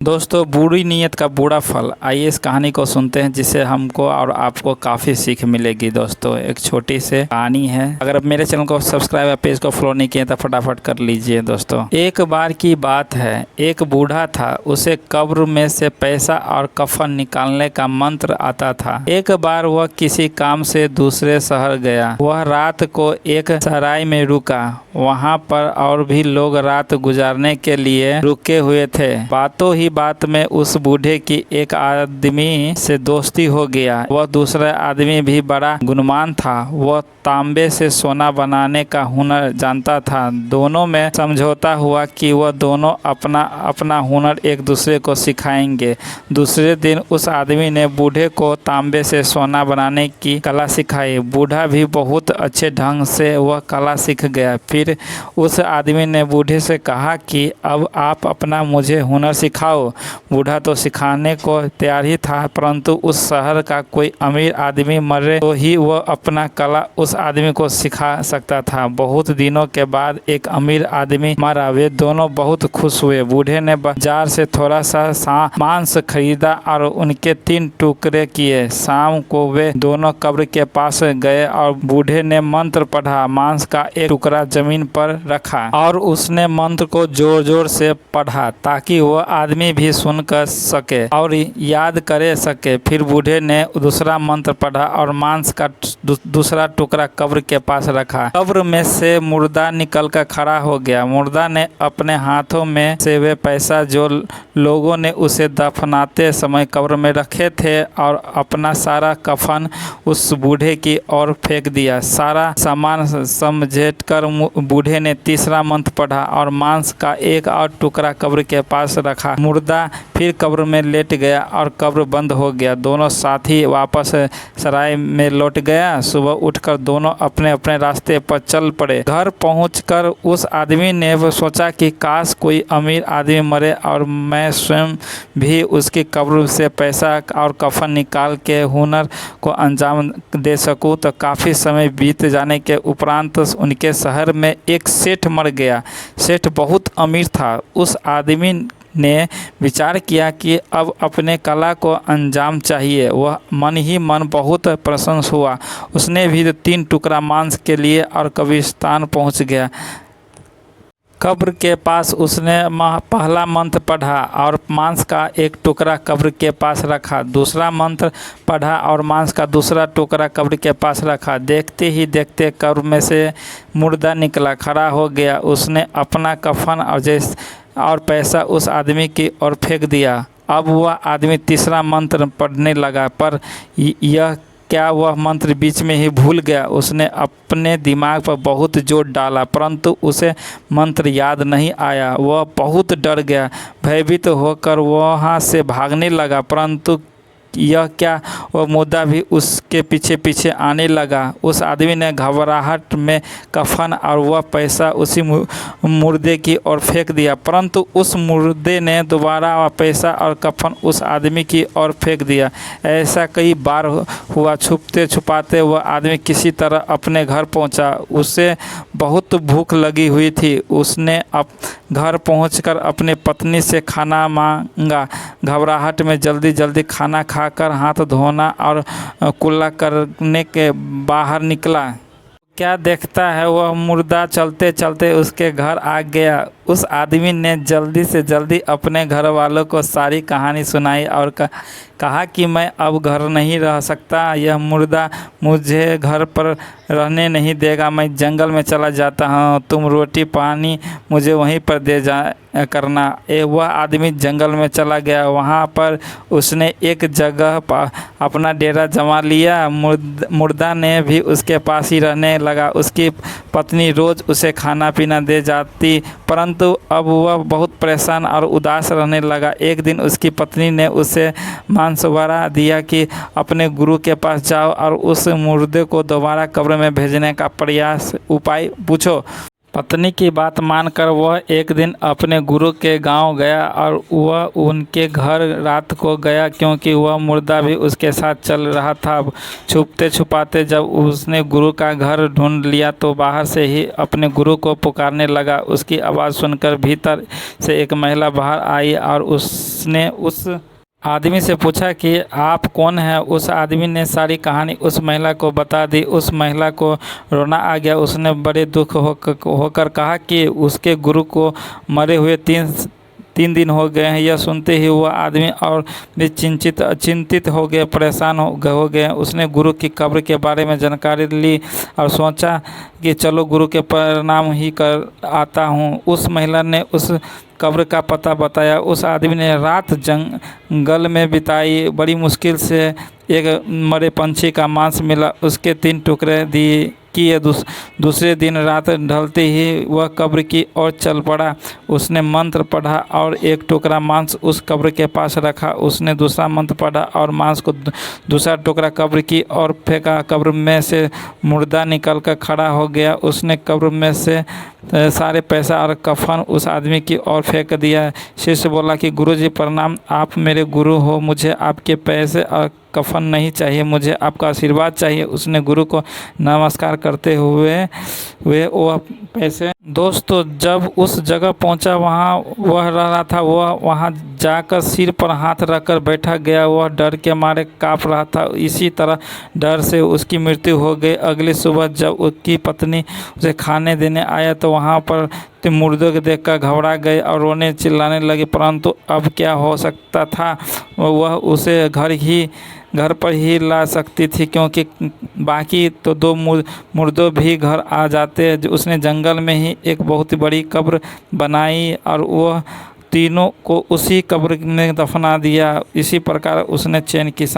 दोस्तों, बुरी नीयत का बुरा फल। आइए इस कहानी को सुनते हैं जिससे हमको और आपको काफ़ी सीख मिलेगी। दोस्तों, एक छोटी सी कहानी है। अगर आप मेरे चैनल को सब्सक्राइब या पेज को फॉलो नहीं किए तो फटाफट कर लीजिए। दोस्तों, एक बार की बात है, एक बूढ़ा था। उसे कब्र में से पैसा और कफन निकालने का मंत्र आता था। एक बार वह किसी काम से दूसरे शहर गया। वह रात को एक सराय में रुका। वहाँ पर और भी लोग रात गुजारने के लिए रुके हुए थे। बातों ही बात में उस बूढ़े की एक आदमी से दोस्ती हो गया। वह दूसरा आदमी भी बड़ा गुणवान था। वह तांबे से सोना बनाने का हुनर जानता था। दोनों में समझौता हुआ कि वह दोनों अपना अपना हुनर एक दूसरे को सिखाएंगे। दूसरे दिन उस आदमी ने बूढ़े को तांबे से सोना बनाने की कला सिखाई। बूढ़ा भी बहुत अच्छे ढंग से वह कला सीख गया। फिर उस आदमी ने बूढ़े से कहा कि अब आप अपना मुझे हुनर सिखाओ। बूढ़ा तो सिखाने को तैयार ही था, परंतु उस शहर का कोई अमीर आदमी मरे तो ही वह अपना कला उस आदमी को सिखा सकता था। बहुत दिनों के बाद एक अमीर आदमी मरा। वे दोनों बहुत खुश हुए। बूढ़े ने बाजार से थोड़ा सा मांस खरीदा और उनके 3 टुकड़े किए। शाम को वे दोनों कब्र के पास गए और बूढ़े ने मंत्र पढ़ा। मांस का एक टुकड़ा जमीन पर रखा और उसने मंत्र को जोर जोर से पढ़ा ताकि वह आदमी भी सुन कर सके और याद करे सके। फिर बूढ़े ने दूसरा मंत्र पढ़ा और मांस का दूसरा टुकड़ा कब्र के पास रखा। कब्र में से मुर्दा निकल कर खड़ा हो गया। मुर्दा ने अपने हाथों में से वे पैसा जो लोगों ने उसे दफनाते समय कब्र में रखे थे और अपना सारा कफन उस बूढ़े की ओर फेंक दिया। सारा सामान समेट कर बूढ़े ने तीसरा मंत्र पढ़ा और मांस का एक और टुकड़ा कब्र के पास रखा। मुर्दा फिर कब्र में लेट गया और कब्र बंद हो गया। दोनों साथी वापस सराय में लौट गया। सुबह उठकर दोनों अपने अपने रास्ते पर चल पड़े। घर पहुंचकर उस आदमी ने सोचा कि काश कोई अमीर आदमी मरे और मैं स्वयं भी उसकी कब्र से पैसा और कफन निकाल के हुनर को अंजाम दे सकूं। तो काफ़ी समय बीत जाने के उपरांत उनके शहर में एक सेठ मर गया। सेठ बहुत अमीर था। उस आदमी ने विचार किया कि अब अपने कला को अंजाम चाहिए। वह मन ही मन बहुत प्रसन्न हुआ। उसने भी 3 टुकड़ा मांस के लिए और कब्रिस्तान पहुंच गया। कब्र के पास उसने पहला मंत्र पढ़ा और मांस का एक टुकड़ा कब्र के पास रखा। दूसरा मंत्र पढ़ा और मांस का दूसरा टुकड़ा कब्र के पास रखा। देखते ही देखते कब्र में से मुर्दा निकला, खड़ा हो गया। उसने अपना कफन और पैसा उस आदमी की ओर फेंक दिया। अब वह आदमी तीसरा मंत्र पढ़ने लगा, पर यह क्या वह मंत्र बीच में ही भूल गया। उसने अपने दिमाग पर बहुत जोर डाला, परंतु उसे मंत्र याद नहीं आया। वह बहुत डर गया। भयभीत होकर वहाँ से भागने लगा, परंतु यह क्या, वह मुर्दा भी उसके पीछे पीछे आने लगा। उस आदमी ने घबराहट में कफन और वह पैसा उसी मुर्दे की ओर फेंक दिया, परंतु उस मुर्दे ने दोबारा वह पैसा और कफन उस आदमी की ओर फेंक दिया। ऐसा कई बार हुआ। छुपते छुपाते वह आदमी किसी तरह अपने घर पहुंचा। उसे बहुत भूख लगी हुई थी। उसने घर पहुंचकर अपनी पत्नी से खाना मांगा। घबराहट में जल्दी जल्दी खाना खाकर हाथ धोना और कुल्ला करने के बाहर निकला। क्या देखता है, वह मुर्दा चलते चलते उसके घर आ गया। उस आदमी ने जल्दी से जल्दी अपने घर वालों को सारी कहानी सुनाई और कहा कि मैं अब घर नहीं रह सकता। यह मुर्दा मुझे घर पर रहने नहीं देगा। मैं जंगल में चला जाता हूँ। तुम रोटी पानी मुझे वहीं पर दे जा करना। वह आदमी जंगल में चला गया। वहाँ पर उसने एक जगह पर अपना डेरा जमा लिया। मुर्दा ने भी उसके पास ही रहने लगा। उसकी पत्नी रोज़ उसे खाना पीना दे जाती, परंतु अब वह बहुत परेशान और उदास रहने लगा। एक दिन उसकी पत्नी ने उसे मशवरा दिया कि अपने गुरु के पास जाओ और उस मुर्दे को दोबारा कब्र में भेजने का उपाय पूछो। पत्नी की बात मानकर वह एक दिन अपने गुरु के गांव गया और वह उनके घर रात को गया, क्योंकि वह मुर्दा भी उसके साथ चल रहा था। छुपते छुपाते जब उसने गुरु का घर ढूंढ लिया तो बाहर से ही अपने गुरु को पुकारने लगा। उसकी आवाज़ सुनकर भीतर से एक महिला बाहर आई और उसने उस आदमी से पूछा कि आप कौन हैं। उस आदमी ने सारी कहानी उस महिला को बता दी। उस महिला को रोना आ गया। उसने बड़े दुख होकर कहा कि उसके गुरु को मरे हुए तीन दिन हो गए हैं। यह सुनते ही वह आदमी और भी चिंतित हो गए, परेशान हो गए। उसने गुरु की कब्र के बारे में जानकारी ली और सोचा कि चलो गुरु के प्रणाम ही कर आता हूँ। उस महिला ने उस कब्र का पता बताया। उस आदमी ने रात जंगल में बिताई। बड़ी मुश्किल से एक मरे पंछी का मांस मिला, उसके 3 टुकड़े किए। दूसरे दिन रात ढलते ही वह कब्र की ओर चल पड़ा। उसने मंत्र पढ़ा और एक टुकड़ा मांस उस कब्र के पास रखा। उसने दूसरा मंत्र पढ़ा और मांस को दूसरा टुकड़ा कब्र की ओर फेंका। कब्र में से मुर्दा निकलकर खड़ा हो गया। उसने कब्र में से सारे पैसा और कफन उस आदमी की ओर फेंक दिया। शिष्य बोला कि गुरुजी प्रणाम, आप मेरे गुरु हो, मुझे आपके पैसे और कफन नहीं चाहिए, मुझे आपका आशीर्वाद चाहिए। उसने गुरु को नमस्कार करते हुए वह पैसे दोस्तों जब उस जगह पहुंचा वहां वह रह रहा था, वह वहां जाकर सिर पर हाथ रखकर बैठा गया। वह डर के मारे काँप रहा था। इसी तरह डर से उसकी मृत्यु हो गई। अगली सुबह जब उसकी पत्नी उसे खाने देने आया तो वहां पर मुर्दे को देखकर घबरा गए और रोने चिल्लाने लगे। परंतु अब क्या हो सकता था, वह उसे घर पर ही ला सकती थी, क्योंकि बाकी तो 2 मुर्दों भी घर आ जाते। उसने जंगल में ही एक बहुत बड़ी कब्र बनाई और वह तीनों को उसी कब्र में दफना दिया। इसी प्रकार उसने चैन की